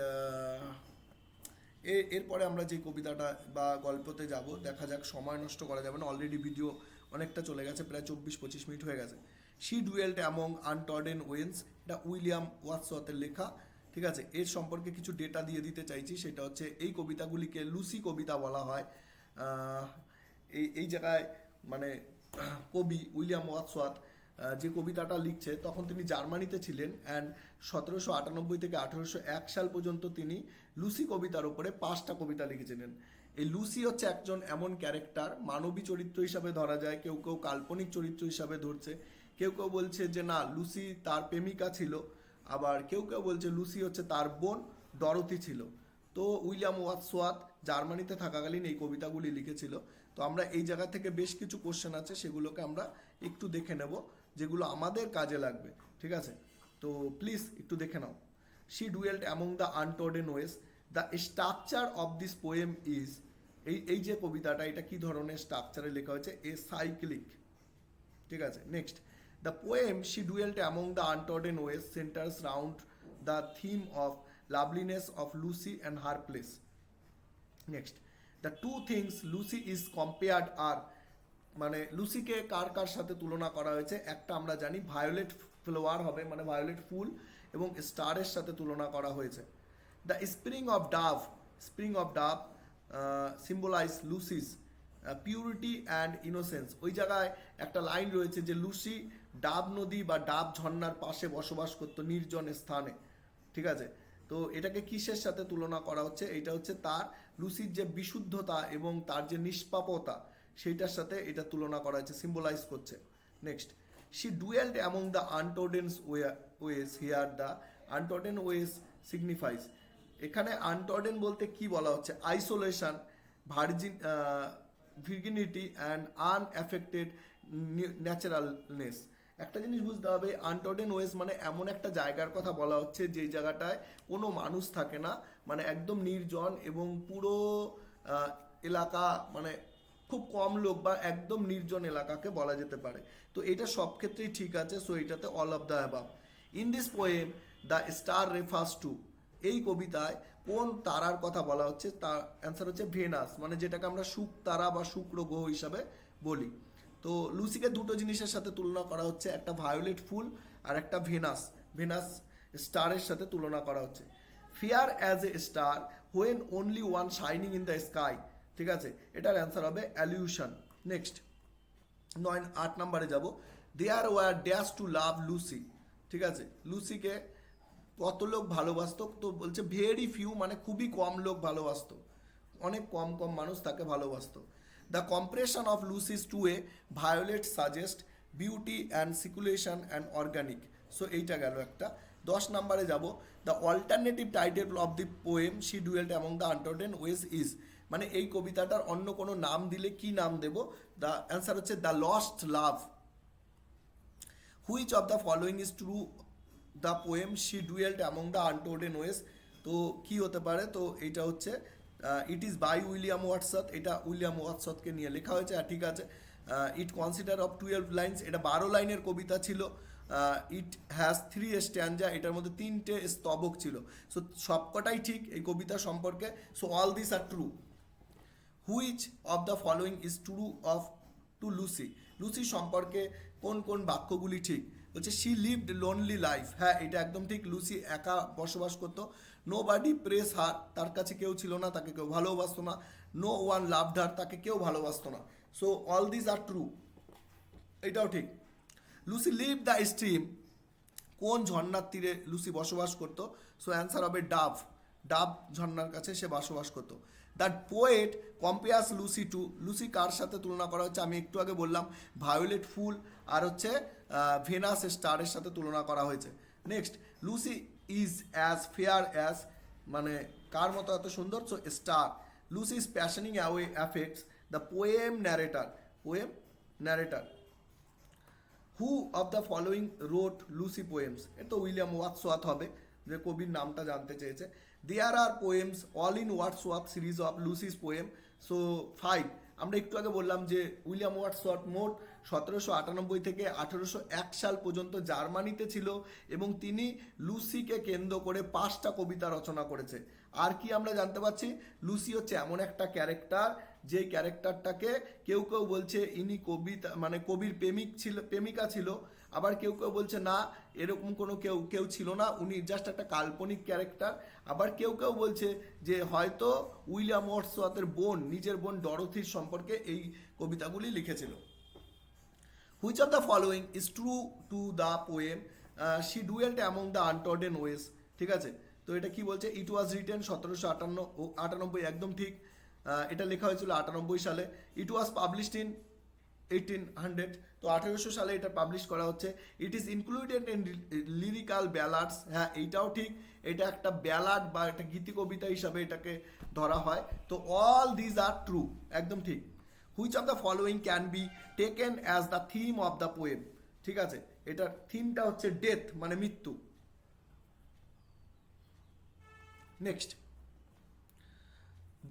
এরপরে আমরা যে কবিতাটা বা গল্পতে যাব, দেখা যাক, সময় নষ্ট করা যাবে না, অলরেডি ভিডিও অনেকটা চলে গেছে, প্রায় 24-25 মিনিট হয়ে গেছে। শি ডুয়েল্ট অ্যামং আনট্রডেন ওয়েন্স, এটা উইলিয়াম ওয়াটসওয়ার্থের লেখা। ঠিক আছে, এর সম্পর্কে কিছু ডেটা দিয়ে দিতে চাইছি, সেটা হচ্ছে এই কবিতাগুলিকে লুসি কবিতা বলা হয়। এই জায়গায় মানে কবি উইলিয়াম ওয়াটসওয়ার্থ যে কবিতাটা লিখছে তখন তিনি জার্মানিতে ছিলেন, অ্যান্ড 1798 থেকে 1801 সাল পর্যন্ত তিনি লুসি কবিতার উপরে 5টা কবিতা লিখেছিলেন। এই লুসি হচ্ছে একজন এমন ক্যারেক্টার, মানবী চরিত্র হিসাবে ধরা যায়, কেউ কেউ কাল্পনিক চরিত্র হিসাবে ধরছে, কেউ কেউ বলছে যে না লুসি তার প্রেমিকা ছিল, আবার কেউ কেউ বলছে লুসি হচ্ছে তার বোন ডরোথি ছিল। তো উইলিয়াম ওয়ার্ডসওয়ার্থ জার্মানিতে থাকাকালীন এই কবিতাগুলি লিখেছিল। তো আমরা এই জায়গা থেকে বেশ কিছু কোশ্চেন আছে, সেগুলোকে আমরা একটু দেখে নেব, যেগুলো আমাদের কাজে লাগবে, ঠিক আছে? তো প্লিজ একটু দেখে নাও। She dwelt among the untrodden ways, the structure of this poem is, এই যে কবিতাটা এটা কি ধরনের স্ট্রাকচারে লেখা হয়েছে? এ সাইক্লিক, ঠিক আছে? Next, the poem she dwelt among the untrodden ways centres round the theme of loveliness of Lucy and her place. Next, the two things Lucy is compared are, মানে লুসিকে কার কার সাথে তুলনা করা হয়েছে? একটা আমরা জানি ভায়োলেট ফ্লাওয়ার হবে, মানে ভায়োলেট ফুল, এবং স্টারের সাথে তুলনা করা হয়েছে। The spring of dove symbolize Lucy's purity and innocence. ওই জায়গায় একটা লাইন রয়েছে যে লুসি ডাব নদী বা ডাব ঝর্ণার পাশে বসবাস করতো নির্জন স্থানে, ঠিক আছে? তো এটাকে কিসের সাথে তুলনা করা হচ্ছে? এটা হচ্ছে তার লুসির যে বিশুদ্ধতা এবং তার যে নিষ্পাপতা সেইটার সাথে এটা তুলনা করা হয়েছে, সিম্বলাইজ করছে। Next, she dwelt among the untrodden ways, here the untrodden ways signifies. এখানে আনট্রডেন বলতে কি বলা হচ্ছে? Isolation, virginity and unaffected naturalness. একটা জিনিস বুঝতে হবে, আনট্রডেন ওয়েস মানে এমন একটা জায়গার কথা বলা হচ্ছে যেই জায়গাটায় কোনো মানুষ থাকে না, মানে একদম নির্জন এবং পুরো এলাকা, মানে খুব কম লোক বা একদম নির্জন এলাকাকে বলা যেতে পারে। তো এটা সব ক্ষেত্রেই ঠিক আছে। সো এটাতে all of the above. In this poem the star refers to, এই কবিতায় কোন তারার কথা বলা হচ্ছে? তার অ্যান্সার হচ্ছে ভেনাস, মানে যেটাকে আমরা শুক তারা বা শুক্র গ্রহ হিসাবে বলি। তো লুসিকে দুটো জিনিসের সাথে তুলনা করা হচ্ছে, একটা ভায়োলেট ফুল আর একটা ভেনাস স্টারের সাথে তুলনা করা হচ্ছে। Fear as a star when only one shining in the sky, ঠিক আছে? এটার অ্যান্সার হবে অ্যালিউশন। নেক্সট 8 নম্বরে যাব। There were dash to love Lucy, ঠিক আছে? লুসিকে কত লোক ভালোবাসত? তো বলছে ভেরি ফিউ, মানে খুবই কম লোক ভালোবাসত, অনেক কম কম মানুষ তাকে ভালোবাসত। The comparison of Lucy's to a violet suggest beauty and seclusion and organic. So এইটা গেল একটা। 10 নম্বরে যাব। The alternative title of the poem she dwelt among the untrodden ways is, মানে এই কবিতাটার অন্য কোনো নাম দিলে কি নাম দেব? দ্য অ্যান্সার হচ্ছে the lost love. Which of the following is true the poem she dwelt among the untrodden ways, তো কি হতে পারে? তো এইটা হচ্ছে it is by William Wordsworth, এটা উইলিয়াম ওয়ার্ডসওয়ার্থকে নিয়ে লেখা হয়েছে, আর ঠিক আছে। ইট কনসিডার অফ 12 লাইন্স, এটা 12 লাইনের কবিতা ছিল। ইট হ্যাজ 3 স্ট্যান্জা, এটার মধ্যে 3টে স্তবক ছিল। সো সবকটাই ঠিক এই কবিতা সম্পর্কে। So all this are true. Which of the following is true of to Lucy, Lucy সম্পর্কে কোন কোন বাক্যগুলি ঠিক? বলছে শি লিভড লোনলি লাইফ, হ্যাঁ এটা একদম ঠিক, লুসি একা বসবাস করতো। নো বাডি প্রেস হার, তার কাছে কেউ ছিল না, তাকে কেউ ভালোবাসতো না। নো ওয়ান লাভড হার, তাকে কেউ ভালোবাসতো না। So all this are true, এটাও ঠিক। লুসি লিভ দ্য স্ট্রিম, কোন ঝর্ণার তীরে লুসি বসবাস করতো? সো অ্যান্সার হবে ডাব ঝর্ণার কাছে সে বসবাস করতো। The poet compares Lucy to, Lucy কার সাথে তুলনা করা হচ্ছে? আমি একটু আগে বললাম ভায়োলেট ফুল আর হচ্ছে ভেনাস স্টারের সাথে তুলনা করা হয়েছে। Next, Lucy is as fair as, মানে কার মতো এত সুন্দর? So star. Lucy is passing away affects the poem narrator. Who of the following wrote Lucy poems, এটা তো উইলিয়াম ওয়ার্ডসওয়ার্থ হবে, যে কবির নামটা জানতে চেয়েছে। There are poems all in Wordsworth series of Lucy's poem. So 5, আমরা একটু আগে বললাম যে উইলিয়াম ওয়ার্ডসওয়ার্থ মোট 1798 থেকে 1801 সাল পর্যন্ত জার্মানিতে ছিল এবং তিনি লুসিকে কেন্দ্র করে 5টা কবিতা রচনা করেছে। আর কি আমরা জানতে পারছি? লুসি হচ্ছে এমন একটা ক্যারেক্টার, যে ক্যারেক্টারটাকে কেউ কেউ বলছে ইনি কবিতা, মানে কবির প্রেমিকা ছিল, আবার কেউ কেউ বলছে না এরকম কোনো কেউ ছিল না, উনি জাস্ট একটা কাল্পনিক ক্যারেক্টার। আবার কেউ কেউ বলছে যে হয়তো উইলিয়াম ওয়ার্ডসওয়ার্থের নিজের বোন ডরোথির সম্পর্কে এই কবিতাগুলি লিখেছিল। Which of the following is true to the poem she dwelt among the untrodden ways, ঠিক আছে। তো এটা কি বলছে, ইট ওয়াজ রিটেন 1798, একদম ঠিক। এটা লেখা হয়েছিল 98 সালে। ইট ওয়াজ পাবলিশড ইন 1800, তো 1800 সালে এটা পাবলিশ করা হচ্ছে। It is included in lyrical ব্যালাডস, হ্যাঁ এইটাও ঠিক, এটা একটা ব্যালাড বা একটা গীতি কবিতা হিসাবে এটাকে ধরা হয়। তো অল দিজ আর ট্রু, একদম ঠিক। Which of the following can be taken as the theme of the poem, ঠিক আছে। এটার থিমটা হচ্ছে ডেথ, মানে মৃত্যু। Next,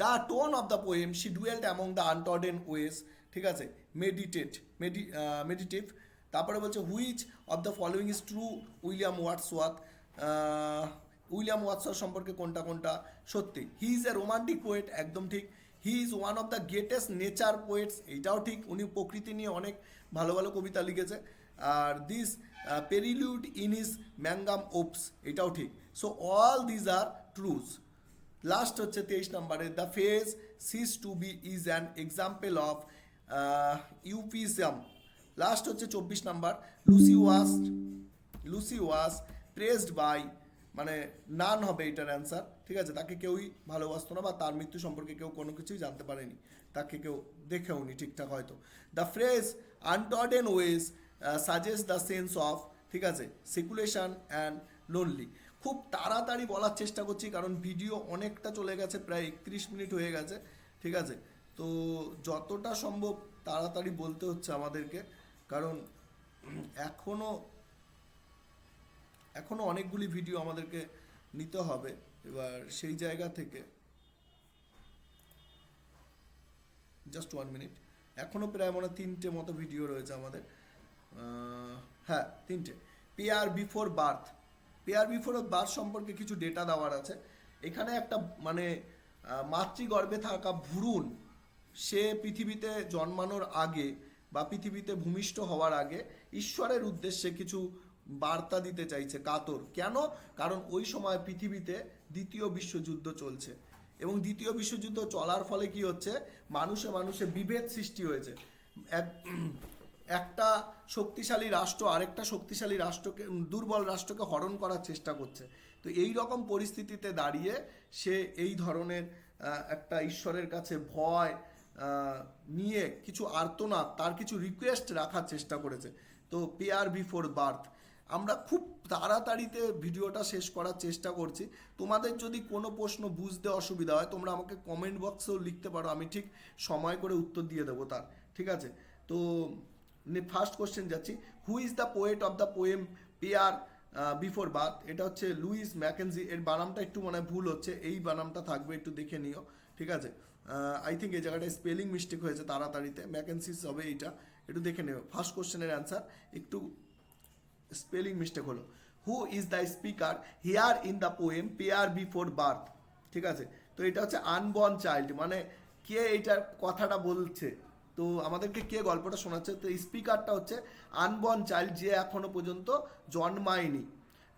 the tone of the poem she dwelt among the untrodden ways, ঠিক আছে। মেডিটেটিভ। তারপরে বলছে which of the following is true William Wordsworth, William Wordsworth সম্পর্কে কোনটা কোনটা সত্যি। He is a romantic poet, একদম ঠিক। He is one of the greatest nature poets, এইটাও ঠিক, উনি প্রকৃতি নিয়ে অনেক ভালো ভালো কবিতা লিখেছে। আর this prelude in his magnum opus, এটাও ঠিক। So all these are trues. Last হচ্ছে 23 নম্বরে, the phrase ceased to be is an example of euphemism. Last হচ্ছে 24 number, Lucy was praised by, মানে নান হবে এটার অ্যান্সার, ঠিক আছে। তাকে কেউই ভালোবাসতো না বা তার মৃত্যু সম্পর্কে কেউ কোনো কিছুই জানতে পারেনি, তাকে কেউ দেখেও নি ঠিকঠাক হয়তো। The phrase untrodden ways suggest the sense of, ঠিক আছে, সেকুলেশন অ্যান্ড লোনলি। খুব তাড়াতাড়ি বলার চেষ্টা করছি কারণ ভিডিও অনেকটা চলে গেছে, প্রায় 31 মিনিট হয়ে গেছে, ঠিক আছে। তো যতটা সম্ভব তাড়াতাড়ি বলতে হচ্ছে আমাদেরকে, কারণ এখনো অনেকগুলি ভিডিও আমাদেরকে নিতে হবে। এবার সেই জায়গা থেকে জাস্ট 1 মিনিট, এখনো প্রায় মনে 3টে মতো ভিডিও রয়েছে আমাদের। হ্যাঁ 3টে। পেয়ার বিফোর বার্থ সম্পর্কে কিছু ডেটা দেওয়ার আছে এখানে। একটা মানে মাতৃগর্ভে থাকা ভ্রূণ, সে পৃথিবীতে জন্মানোর আগে বা পৃথিবীতে ভূমিষ্ঠ হওয়ার আগে ঈশ্বরের উদ্দেশ্যে কিছু বার্তা দিতে চাইছে কাতর। কেন? কারণ ওই সময় পৃথিবীতে দ্বিতীয় বিশ্বযুদ্ধ চলছে এবং দ্বিতীয় বিশ্বযুদ্ধ চলার ফলে কি হচ্ছে, মানুষে মানুষে বিভেদ সৃষ্টি হয়েছে। একটা শক্তিশালী রাষ্ট্র আরেকটা শক্তিশালী রাষ্ট্রকে, দুর্বল রাষ্ট্রকে হরণ করার চেষ্টা করছে। তো এই রকম পরিস্থিতিতে দাঁড়িয়ে সে এই ধরনের একটা ঈশ্বরের কাছে ভয় নিয়ে কিছু আর্তনাদ, তার কিছু রিকোয়েস্ট রাখার চেষ্টা করেছে। তো পেয়ার বিফোর বার্থ, আমরা খুব তাড়াতাড়িতে ভিডিওটা শেষ করার চেষ্টা করছি। তোমাদের যদি কোনো প্রশ্ন বুঝতে অসুবিধা হয় তোমরা আমাকে কমেন্ট বক্সেও লিখতে পারো, আমি ঠিক সময় করে উত্তর দিয়ে দেবো তার, ঠিক আছে। তো ফার্স্ট কোশ্চেন যাচ্ছি, হু is the poet of the poem pair before birth. এটা হচ্ছে লুইস ম্যাকেনজি। এর বানামটা একটু মনে হয় ভুল হচ্ছে, এই বানামটা থাকবে, একটু দেখে নিও, ঠিক আছে। আই থিঙ্ক এই জায়গাটায় স্পেলিং মিস্টেক হয়েছে, তাড়াতাড়িতে ম্যাকেনসিস হবে এইটা, একটু দেখে নেও। ফার্স্ট কোশ্চেনের অ্যান্সার একটু স্পেলিং মিস্টেক হলো। হু is the speaker here in the poem pair before birth, ঠিক আছে। তো এটা হচ্ছে আনবর্ন চাইল্ড, মানে কে এইটার কথাটা বলছে, তো আমাদেরকে কে গল্পটা শোনাচ্ছে। তো স্পিকারটা হচ্ছে আনবর্ন চাইল্ড, যে এখনো পর্যন্ত জন্মায়নি।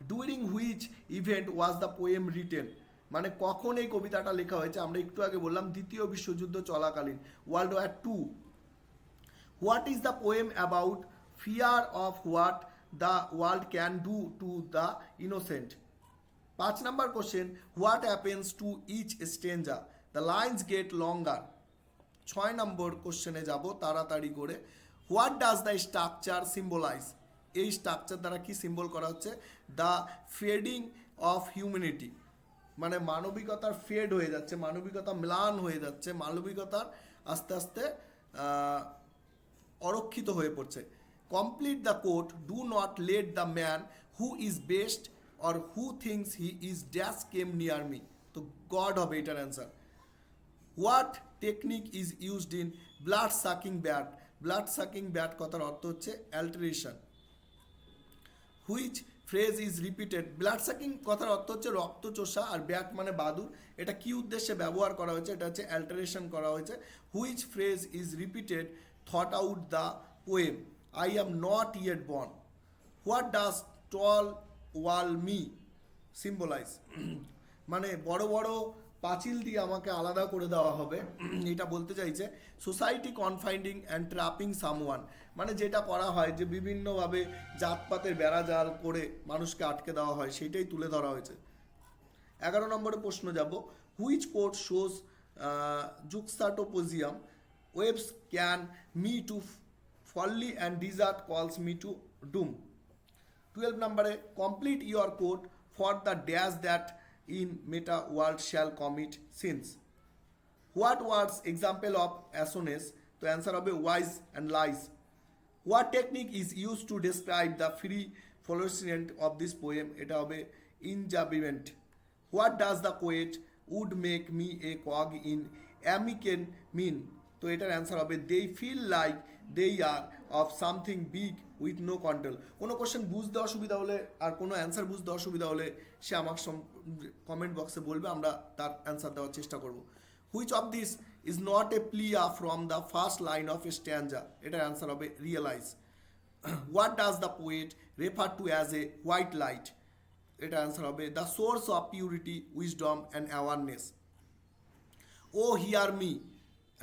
During which event was the poem written, মানে কখন এই কবিতাটা লেখা হয়েছে। আমরা একটু আগে বললাম দ্বিতীয় বিশ্বযুদ্ধ চলাকালীন, World War II। What is the poem about? Fear of what the world can do to the innocent. 5 number question, what happens to each stranger? The lines get longer. 6 number কোশ্চেনে যাব তাড়াতাড়ি করে, what does the structure symbolise? এই structure দ্বারা কি symbol করা হচ্ছে? The fading of humanity, মানে মানবিকতার ফেড হয়ে যাচ্ছে, মানবিকতা ম্লান হয়ে যাচ্ছে, মানবিকতার আস্তে আস্তে অরক্ষিত হয়ে পড়ছে। Complete the quote, do not let the man who is best or who thinks he is dash come near me. তো গড হবে এটার অ্যান্সার। What technique is used in blood sucking bat? Blood sucking bat কথার অর্থ হচ্ছে alliteration. Which phrase is repeated? Blood sucking কথার অর্থ হচ্ছে রক্তচোষা, আর ব্যাট মানে বাদুর। এটা কি উদ্দেশ্যে ব্যবহার করা হয়েছে? এটা হচ্ছে অ্যাল্টারেশন করা হয়েছে। হুইচ ফ্রেজ ইজ রিপিটেড থট আউট the poem? I am not yet born. What does tall wall me symbolize? মানে বড় বড় পাঁচিল দিয়ে আমাকে আলাদা করে দেওয়া হবে। এটা বলতে চাইছে সোসাইটি কনফাইন্ডিং অ্যান্ড ট্র্যাপিং সামওয়ান, মানে যেটা করা হয় যে বিভিন্নভাবে জাতপাতের বেড়াজাল করে মানুষকে আটকে দেওয়া হয়, সেইটাই তুলে ধরা হয়েছে। 11 নম্বরে প্রশ্ন যাব, which quote shows juxtaposition webs can me to folly and desert calls me to doom. 12 নম্বরে complete your quote for the dash that in meta world shall commit sins. What words example of assonance, তো answer হবে wise and lies. What technique is use to describe the free fluorescent of this poem, এটা হবে enjambment. What does the poet would make me a cog in অ্যামিকেন মিন, তো এটার answer হবে they feel like they are of something big with no control. কোনো question বুঝতে অসুবিধা হলে আর কোনো অ্যান্সার বুঝতে অসুবিধা হলে সে আমাকে কমেন্ট বক্সে বলবে, আমরা তার অ্যান্সার দেওয়ার চেষ্টা করব। Which of this is not a plea from the first line of a stanza, এটার অ্যান্সার হবে realise. What does the poet refer to as a white light, এটা অ্যান্সার হবে the source of purity wisdom and awareness. O hear me,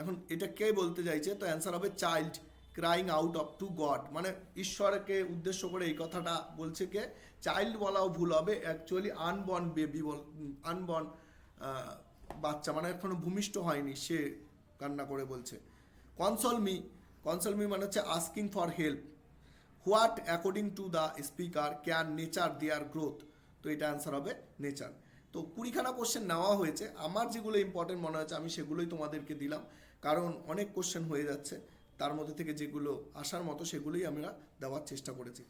এখন এটা কে বলতে চাইছে, তো অ্যান্সার হবে child crying out of to God, মানে ঈশ্বরকে উদ্দেশ্য করে এই কথাটা বলছে কে, চাইল্ড বলাও ভুল হবে, অ্যাকচুয়ালি আনবর্ন বেবি আনবর্ন বাচ্চা, মানে এখনো ভূমিষ্ঠ হয়নি সে কান্না করে বলছে। কনসোল মি মানে হচ্ছে asking for help. What according to the speaker can nature their growth, তো এটা অ্যান্সার হবে নেচার। তো 20খানা কোশ্চেন নেওয়া হয়েছে, আমার যেগুলো ইম্পর্টেন্ট মনে হয়েছে আমি সেগুলোই তোমাদেরকে দিলাম, কারণ অনেক কোশ্চেন হয়ে যাচ্ছে, তার মধ্যে থেকে যেগুলো আসার মতো সেগুলোই আমরা দেওয়ার চেষ্টা করেছি।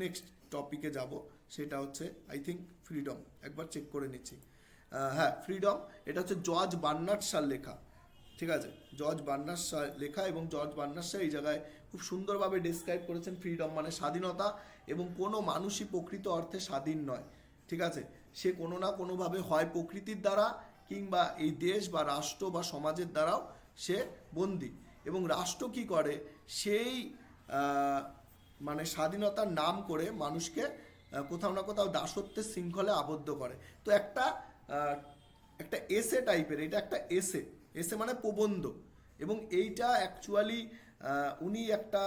নেক্সট টপিকে যাব, সেটা হচ্ছে আই থিঙ্ক ফ্রিডম, একবার চেক করে নিচ্ছি। হ্যাঁ, ফ্রিডম, এটা হচ্ছে জর্জ বার্নার্ড শার লেখা, ঠিক আছে, জর্জ বার্নার্ড শার লেখা, এবং জর্জ বার্নার্ড শার এই জায়গায় খুব সুন্দরভাবে ডেসক্রাইব করেছেন ফ্রিডম মানে স্বাধীনতা, এবং কোনো মানুষই প্রকৃত অর্থে স্বাধীন নয়, ঠিক আছে, সে কোনো না কোনোভাবে হয় প্রকৃতির দ্বারা কিংবা এই দেশ বা রাষ্ট্র বা সমাজের দ্বারাও সে বন্দী, এবং রাষ্ট্র কি করে, সেই মানে স্বাধীনতার নাম করে মানুষকে কোথাও না কোথাও দাসত্বের শৃঙ্খলে আবদ্ধ করে। তো একটা এসে টাইপের, এটা একটা এসে মানে প্রবন্ধ, এবং এইটা অ্যাকচুয়ালি উনি একটা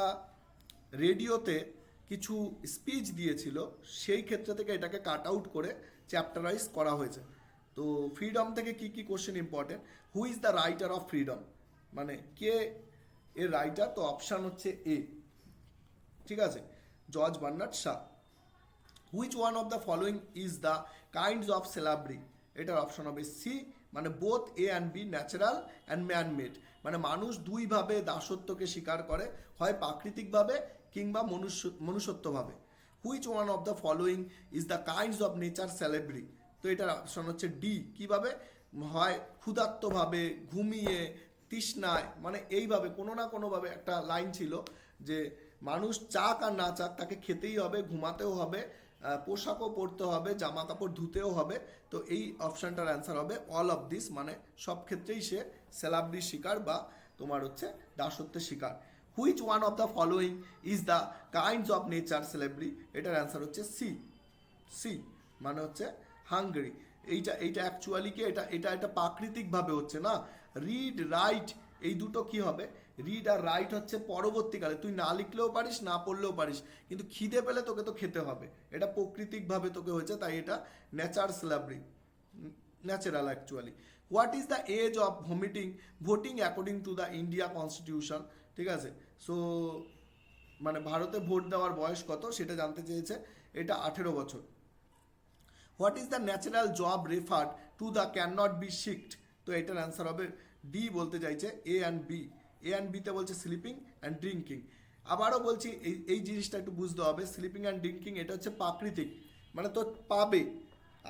রেডিওতে কিছু স্পিচ দিয়েছিল, সেই ক্ষেত্রে থেকে এটাকে কাট আউট করে চ্যাপ্টারাইজ করা হয়েছে। তো ফ্রিডম থেকে কি কি question important, who is the writer of freedom, মানে কে এর রাইটার, তো অপশান হচ্ছে এ, ঠিক আছে, George Bernard Shaw. Which one of the following is the kinds of slavery, এটার অপশন হবে সি, মানে both A and B natural and man made, মানে মানুষ দুইভাবে দাসত্বকে স্বীকার করে, হয় প্রাকৃতিকভাবে কিংবা মনুষ্যত্বভাবে। Which one of the following is the kinds of nature slavery, তো এটার অপশন হচ্ছে ডি, কিভাবে, হয় ক্ষুধার্তভাবে, ঘুমিয়ে, তৃষ্ণায়, মানে এইভাবে কোনো না কোনোভাবে একটা লাইন ছিল যে মানুষ চাক আর না চাক তাকে খেতেই হবে, ঘুমাতেও হবে, পোশাকও পরতে হবে, জামা কাপড় ধুতেও হবে, তো এই অপশানটার অ্যান্সার হবে অল অফ দিস, মানে সব ক্ষেত্রেই সে স্ল্যাভরির শিকার বা তোমার হচ্ছে দাসত্বের শিকার। Which one of the following is the kinds of nature slavery, এটার অ্যান্সার হচ্ছে সি, মানে হচ্ছে হাঙ্গরি। এইটা অ্যাকচুয়ালি কি, এটা প্রাকৃতিকভাবে হচ্ছে না, রিড রাইট এই দুটো কি হবে, রিড আর রাইট হচ্ছে পরবর্তীকালে, তুই না লিখলেও পারিস না পড়লেও পারিস, কিন্তু খিদে পেলে তোকে তো খেতে হবে, এটা প্রাকৃতিকভাবে তোকে হয়েছে, তাই এটা nature slavery, natural actually. What is the age of voting according to the India constitution, ঠিক আছে, সো মানে ভারতে ভোট দেওয়ার বয়স কত সেটা জানতে চেয়েছে, এটা 18 বছর। What is the natural job referred to the can not be shirked, তো এটার অ্যান্সার হবে ডি, বলতে চাইছে এ অ্যান্ড বিতে বলছে স্লিপিং অ্যান্ড ড্রিঙ্কিং। আবারও বলছি এই জিনিসটা একটু বুঝতে হবে, স্লিপিং অ্যান্ড ড্রিঙ্কিং এটা হচ্ছে প্রাকৃতিক, মানে তোর পাবে,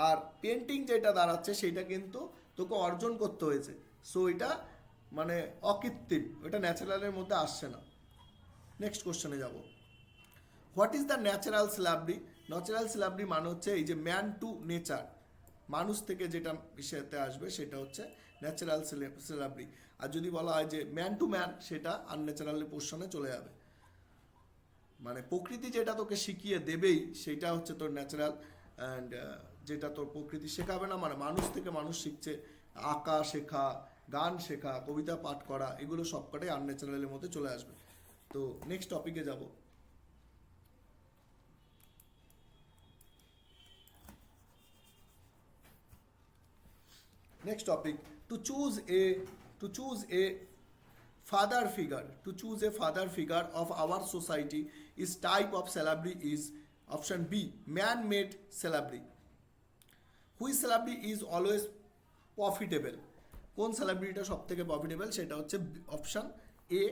আর পেন্টিং যেটা দাঁড়াচ্ছে সেটা কিন্তু তোকে অর্জন করতে হয়েছে, সো এটা মানে অকৃত্রিম, এটা ন্যাচারালের মধ্যে আসছে না। নেক্সট কোশ্চেনে যাব, what is the natural slavery, natural slavery মানে হচ্ছে এই যে ম্যান টু নেচার, মানুষ থেকে যেটা বিষয়তে আসবে সেটা হচ্ছে ন্যাচারাল স্ল্যাভরি, আর যদি বলা হয় যে ম্যান টু ম্যান সেটা আনন্যাচারাল পোর্শনে চলে যাবে, মানে প্রকৃতি যেটা তোকে শিখিয়ে দেবেই সেটা হচ্ছে তোর ন্যাচারাল, অ্যান্ড যেটা তোর প্রকৃতি শেখাবে না, মানে মানুষ থেকে মানুষ শিখছে আঁকা শেখা, গান শেখা, কবিতা পাঠ করা, এগুলো সবকটাই আনন্যাচারালের মধ্যে চলে আসবে। তো নেক্সট টপিকে যাব। Next topic, to choose a father figure, to choose a father figure of our society is type of celebrity is option B, man-made celebrity. Which celebrity is always profitable? কোন সেলিব্রিটিটা সব থেকে প্রফিটেবল? সেটা হচ্ছে option A,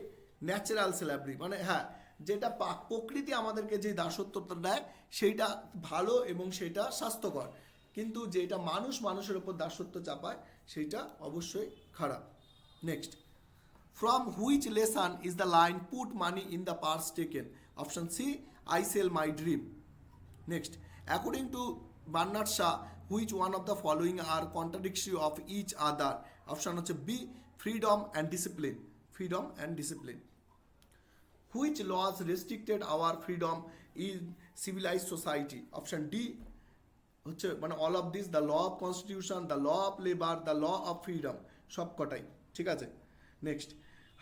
natural celebrity. মানে হ্যাঁ, যেটা প্রকৃতি আমাদেরকে যে দাসত্বটা দেয় সেইটা ভালো এবং সেটা স্বাস্থ্যকর, কিন্তু যেটা মানুষের ওপর দাসত্ব চাপায় সেইটা অবশ্যই খারাপ। Next, from which lesson is the line put money in the purse taken? Option C, I sell my dream. Next, according to Bernard Shaw, which one of the following are contradictory of each other? Option হচ্ছে B, freedom and discipline. Freedom and discipline. Which laws restricted our freedom in civilised society? Option D হচ্ছে মানে all of this, the law of constitution, the law of labour, the law of freedom, সবকটাই। ঠিক আছে। Next,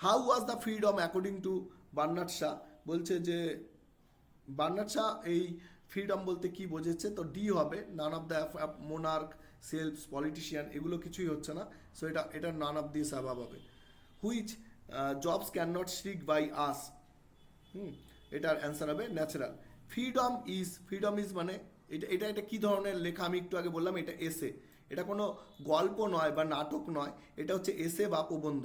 how was the freedom according to Bernard Shaw? বলছে যে Bernard Shah এই freedom বলতে কি বোঝেছে? তো ডি হবে, none of the monarch, selves, politician, এগুলো কিছুই হচ্ছে না। সো এটা নান অফ দিস অ্যাবাভ হবে। Which jobs can not strike by us? এটার অ্যান্সার হবে ন্যাচারাল। ফ্রিডম ইজ মানে এটা কি ধরনের লেখা? আমি একটু আগে বললাম এটা এসে, এটা কোনো গল্প নয় বা নাটক নয়, এটা হচ্ছে এসে বা প্রবন্ধ।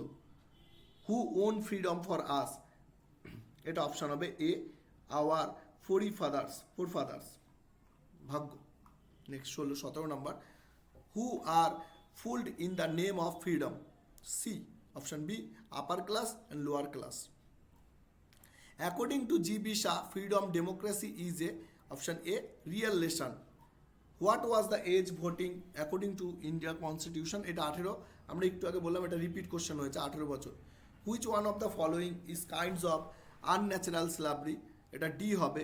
Who won freedom for us? এটা অপশন হবে এ, আওয়ার ফোরফাদার্স, ভাগ্য। নেক্সট 17 নম্বর, who are fooled in the name of freedom? C, option B, upper class and lower class. According to G.B. Shah, freedom democracy is a option A, real lesson. What was the age voting according to India constitution? এটা 18, আমরা একটু আগে বললাম এটা repeat question হয়েছে, 18 বছর। Which one of the following is kinds of unnatural slavery? এটা D হবে।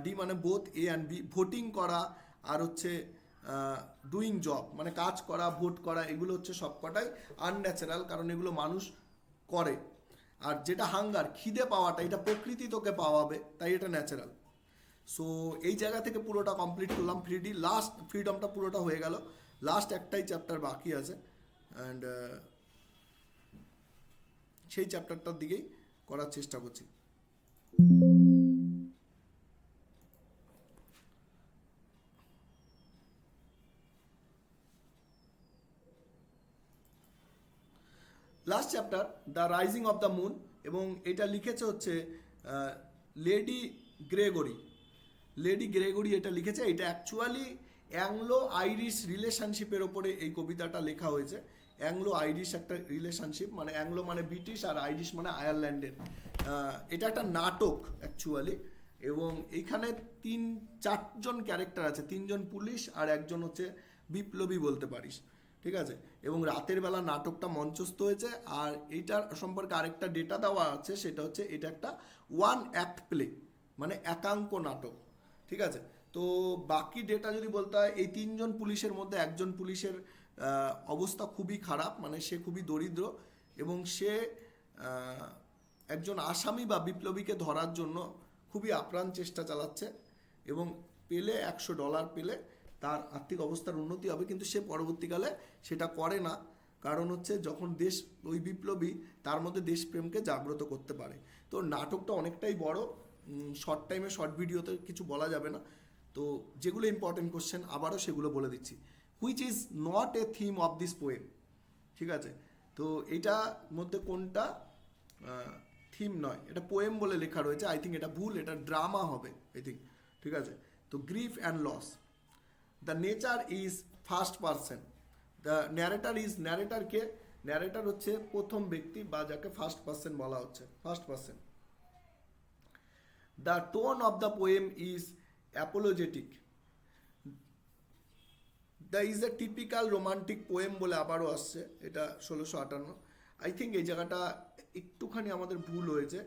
ডি মানে both A and B. Voting করা আর হচ্ছে ডুইং জব, মানে কাজ করা, ভোট করা, এগুলো হচ্ছে সবকটাই আনন্যাচারাল, কারণ এগুলো মানুষ করে। আর যেটা হাঙ্গার, খিদে পাওয়াটা, এটা প্রকৃতি তোকে পাওয়াবে, তাই এটা ন্যাচারাল। সো এই জায়গা থেকে পুরোটা কমপ্লিট করলাম। লাস্ট ফ্রিডমটা পুরোটা হয়ে গেল, লাস্ট একটাই চ্যাপ্টার বাকি আছে, অ্যান্ড সেই চ্যাপ্টারটার দিকেই করার চেষ্টা করছি। Last chapter, the rising of the moon, এবং এটা লিখেছে হচ্ছে লেডি গ্রেগরি এটা লিখেছে। এটা অ্যাকচুয়ালি অ্যাংলো আইরিশ রিলেশনশিপের ওপরে এই কবিতাটা লেখা হয়েছে। অ্যাংলো আইরিশ একটা রিলেশনশিপ, মানে অ্যাংলো মানে ব্রিটিশ আর আইরিশ মানে আয়ারল্যান্ডের। এটা একটা নাটক অ্যাকচুয়ালি, এবং এইখানে 3-4জন ক্যারেক্টার আছে, 3জন পুলিশ আর একজন হচ্ছে বিপ্লবী বলতে পারিস। ঠিক আছে, এবং রাতের বেলা নাটকটা মঞ্চস্থ হয়েছে। আর এইটার সম্পর্কে আরেকটা ডেটা দেওয়া আছে, সেটা হচ্ছে এটা একটা 1 অ্যাক্ট প্লে, মানে একাঙ্ক নাটক। ঠিক আছে, তো বাকি ডেটা যদি বলতে হয়, এই 3জন পুলিশের মধ্যে একজন পুলিশের অবস্থা খুবই খারাপ, মানে সে খুবই দরিদ্র, এবং সে একজন আসামি বা বিপ্লবীকে ধরার জন্য খুবই আপ্রাণ চেষ্টা চালাচ্ছে, এবং পেলে $100 পেলে তার আর্থিক অবস্থার উন্নতি হবে, কিন্তু সে পরবর্তীকালে সেটা করে না। কারণ হচ্ছে যখন ওই বিপ্লবী তার মধ্যে দেশপ্রেমকে জাগ্রত করতে পারে। তো নাটকটা অনেকটাই বড়, শর্ট টাইমে শর্ট ভিডিওতে কিছু বলা যাবে না। তো যেগুলো ইম্পর্টেন্ট কোশ্চেন আবারও সেগুলো বলে দিচ্ছি। Which is not A theme of this poem? ঠিক আছে, তো এটা মধ্যে কোনটা থিম নয়? এটা পোয়েম বলে লেখা রয়েছে, আই থিঙ্ক এটা ভুল, এটা ড্রামা হবে আই থিঙ্ক। ঠিক আছে, তো grief and loss. The nature is first person. The narrator কে? ন্যারেটার হচ্ছে প্রথম ব্যক্তি, বা যাকে ফার্স্ট পারসন বলা হচ্ছে, first person. The tone of the poem is apologetic. The is a typical romantic poem বলে আবারও আসছে, এটা 1658। আই থিঙ্ক এই জায়গাটা একটুখানি আমাদের ভুল হয়েছে।